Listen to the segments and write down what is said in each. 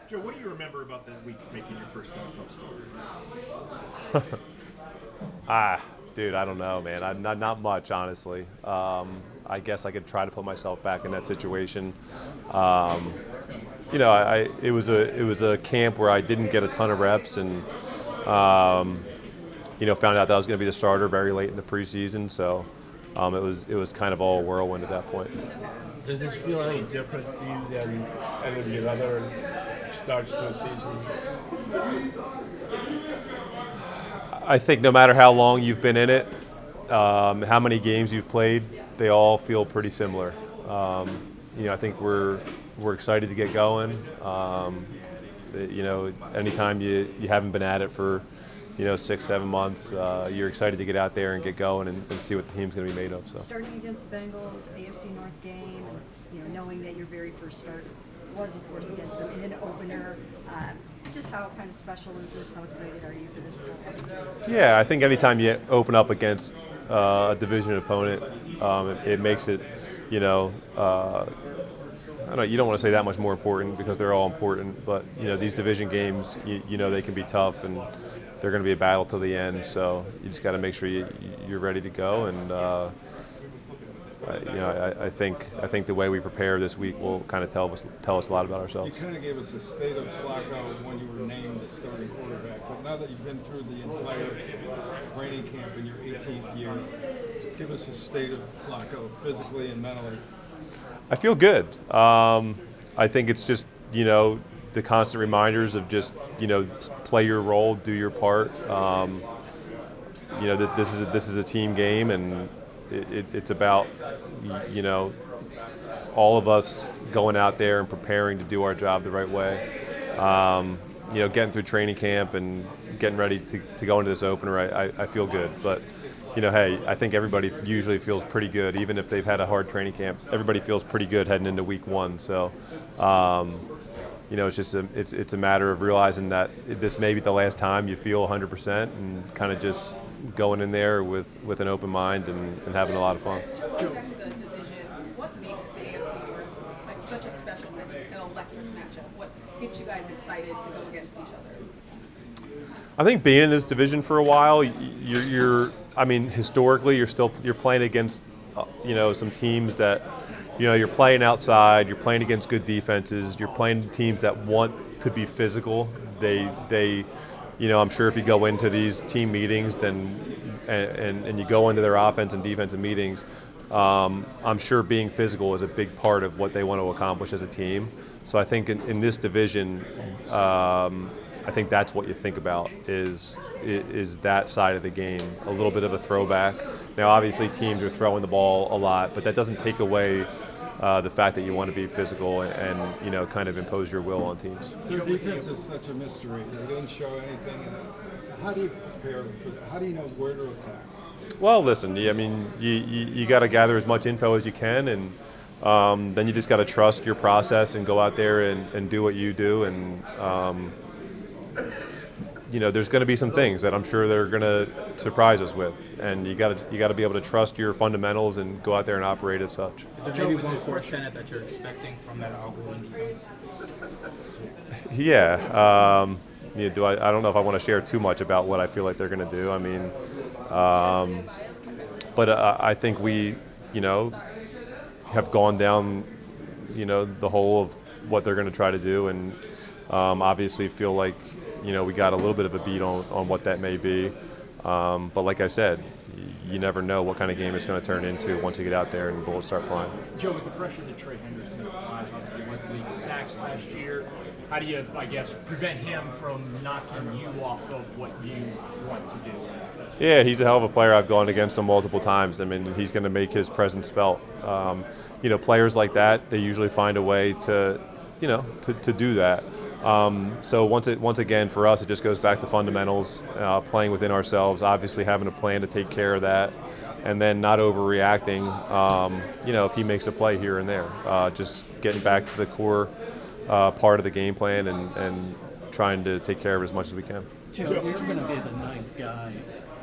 Joe, what do you remember about that week making your first NFL start? Dude, I don't know, man. Not much, honestly. I guess I could try to put myself back in that situation. Um, it was a camp where I didn't get a ton of reps, and found out that I was going to be the starter very late in the preseason. So it was kind of all a whirlwind at that point. Does this feel any different to you than any of your other starts to a season? I think no matter how long you've been in it, how many games you've played, they all feel pretty similar. I think we're excited to get going. Anytime you haven't been at it for 6-7 months, you're excited to get out there and get going and see what the team's going to be made of. So Starting against the Bengals, AFC North game, and knowing that your very first start was, of course, against them in an opener. Just how kind of special is this? How excited are you for this stuff? yeah, I think anytime you open up against a division opponent, it makes it, I don't know, you don't want to say that much more important because they're all important, but these division games, they can be tough and they're going to be a battle till the end. So you just got to make sure you're ready to go. And I think the way we prepare this week will kind of tell us a lot about ourselves. You kind of gave us a state of Flacco when you were named the starting quarterback, but now that you've been through the entire training camp in your 18th year, give us a state of Flacco physically and mentally. I feel good. I think it's just the constant reminders of just play your role, do your part. That this is a team game, and it's about all of us going out there and preparing to do our job the right way. Getting through training camp and getting ready to go into this opener, I feel good. But hey, I think everybody usually feels pretty good, even if they've had a hard training camp. Everybody feels pretty good heading into week one. So, it's just it's a matter of realizing that this may be the last time you feel 100% and kind of just going in there with an open mind and having a lot of fun. Going back to the division, what makes the AFC North like such a special and an electric matchup? What gets you guys excited to go against each other? I think being in this division for a while, historically, you're playing against, some teams that, you're playing outside, you're playing against good defenses, you're playing teams that want to be physical. They I'm sure if you go into these team meetings, and you go into their offense and defensive meetings, I'm sure being physical is a big part of what they want to accomplish as a team. So I think in this division, I think that's what you think about is that side of the game, a little bit of a throwback. Now, obviously, teams are throwing the ball a lot, but that doesn't take away the fact that you want to be physical and kind of impose your will on teams. Their defense is such a mystery. They didn't show anything. How do you prepare for that? How do you know where to attack? Well, listen, you got to gather as much info as you can, and then you just got to trust your process and go out there and do what you do. And there's going to be some things that I'm sure they're going to surprise us with, and you got to be able to trust your fundamentals and go out there and operate as such. Is there maybe one core tenet that you're expecting from that outgoing defense? Yeah. I don't know if I want to share too much about what I feel like they're going to do. But I think we, have gone down, the whole of what they're going to try to do, and obviously feel like, we got a little bit of a beat on what that may be. But like I said, you never know what kind of game it's going to turn into once you get out there and bullets start flying. Joe, with the pressure that Trey Henderson applies onto you, with the sacks last year, how do you, prevent him from knocking you off of what you want to do? Yeah, he's a hell of a player. I've gone against him multiple times. He's going to make his presence felt. Players like that, they usually find a way to do that. So once again, for us, it just goes back to fundamentals, playing within ourselves, obviously having a plan to take care of that, and then not overreacting, if he makes a play here and there. Just getting back to the core part of the game plan and trying to take care of it as much as we can. Joe, you're going to be the ninth guy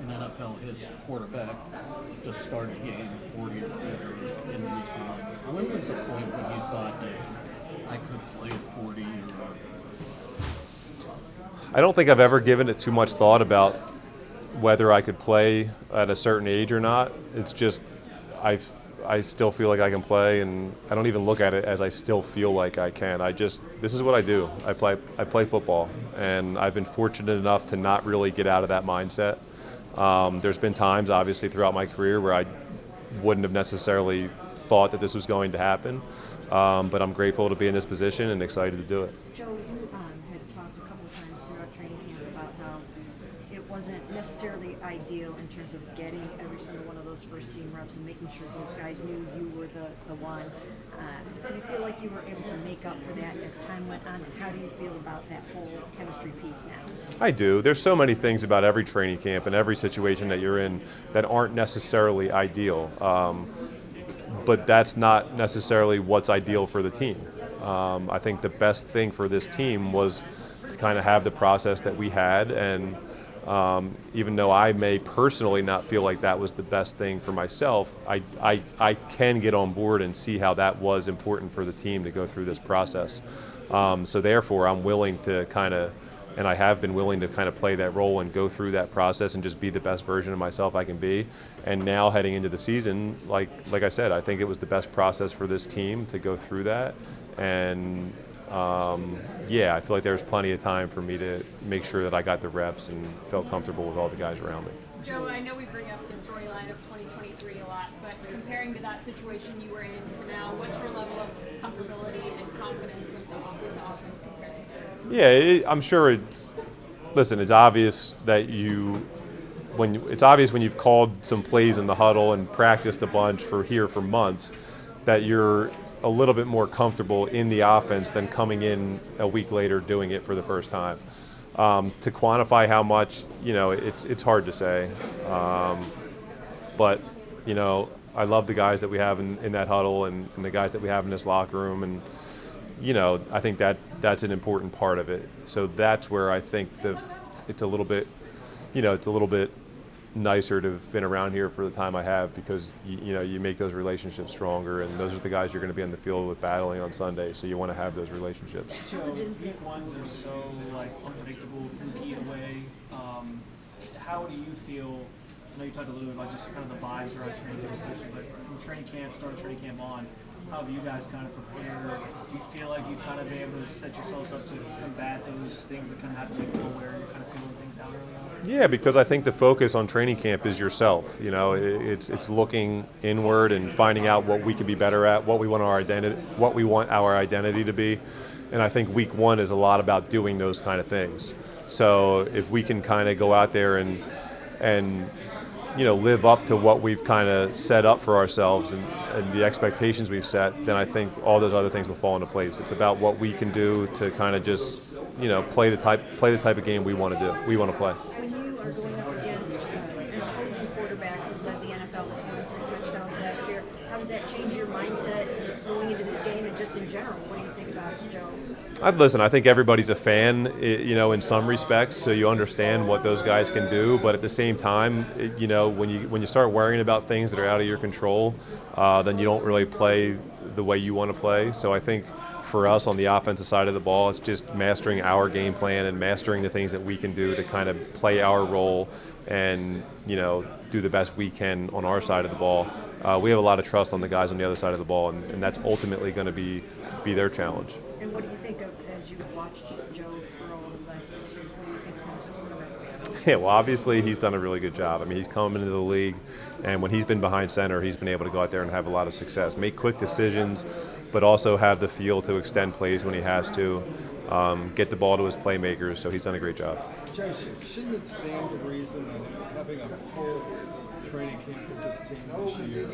in NFL hits quarterback to start a game 40 or 50 in week one. When was the point when you thought, I could play at 40 or I don't think I've ever given it too much thought about whether I could play at a certain age or not. It's just I still feel like I can play, and I don't even look at it as I still feel like I can. This is what I do. I play football, and I've been fortunate enough to not really get out of that mindset. There's been times, obviously, throughout my career where I wouldn't have necessarily thought that this was going to happen, but I'm grateful to be in this position and excited to do it. Joe, you had talked a couple of times throughout training camp about how it wasn't necessarily ideal in terms of getting every single one of those first team reps and making sure those guys knew you were the one. Do you feel like you were able to make up for that as time went on? And how do you feel about that whole chemistry piece now? I do. There's so many things about every training camp and every situation that you're in that aren't necessarily ideal. But that's not necessarily what's ideal for the team. I think the best thing for this team was to kind of have the process that we had, and even though I may personally not feel like that was the best thing for myself, I can get on board and see how that was important for the team to go through this process. So therefore, I'm willing to and I have been willing to kind of play that role and go through that process and just be the best version of myself I can be. And now heading into the season, like I said, I think it was the best process for this team to go through that. And I feel like there was plenty of time for me to make sure that I got the reps and felt comfortable with all the guys around me. Joe, I know we bring up the storyline of 2023 a lot, but comparing to that situation you were in to now, what's your level of comfortability and confidence with the offense compared to theirs? Yeah, I'm sure it's obvious that it's obvious when you've called some plays in the huddle and practiced a bunch for months that you're a little bit more comfortable in the offense than coming in a week later doing it for the first time. To quantify how much, it's hard to say. But I love the guys that we have in that huddle and the guys that we have in this locker room, and I think that's an important part of it. So that's where I think it's a little bit nicer to have been around here for the time I have, because you make those relationships stronger, and those are the guys you're going to be on the field with battling on Sunday. So you want to have those relationships. Joe, week ones are so unpredictable, fluky in a way. How do you feel? I know you talked a little bit about just kind of the vibes around training camp, especially, but from start of training camp on, how have you guys kind of prepared? Do you feel like you've kind of been able to set yourselves up to combat those things that kind of happen where you're kind of feeling things out early on? Yeah, because I think the focus on training camp is yourself. It's looking inward and finding out what we can be better at, what we want our identity to be. And I think week one is a lot about doing those kind of things. So if we can kind of go out there and live up to what we've kind of set up for ourselves and the expectations we've set, then I think all those other things will fall into place. It's about what we can do to kind of just, play the type of game we want to do. We want to play. When you are going up against an opposing quarterback who led the NFL with 43 touchdowns last year, how does that change your mindset going into this game and just in general? What do you think about it, Joe? I think everybody's a fan, in some respects, so you understand what those guys can do. But at the same time, when you start worrying about things that are out of your control, then you don't really play the way you want to play. So I think for us on the offensive side of the ball, it's just mastering our game plan and mastering the things that we can do to kind of play our role and do the best we can on our side of the ball. We have a lot of trust on the guys on the other side of the ball, and that's ultimately going to be their challenge. And what do you think of, as you watched Joe throw the last 6 years, what do you think of him as a quarterback? Yeah, well, obviously he's done a really good job. I mean, he's come into the league, and when he's been behind center, he's been able to go out there and have a lot of success, make quick decisions, but also have the feel to extend plays when he has to, get the ball to his playmakers. So he's done a great job. Joe, shouldn't it stand to reason that having a full training camp with this team this year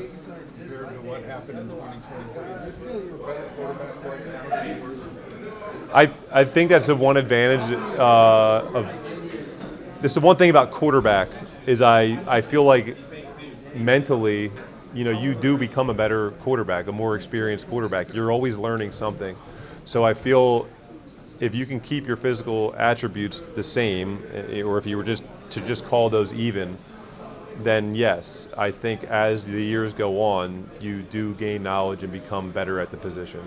compared to what happened in 2023, do you feel you're a better quarterback right now? I think that's the one advantage this is the one thing about quarterback is I feel like mentally, you do become a better quarterback, a more experienced quarterback. You're always learning something. So I feel if you can keep your physical attributes the same, or if you were just call those even, then yes, I think as the years go on, you do gain knowledge and become better at the position.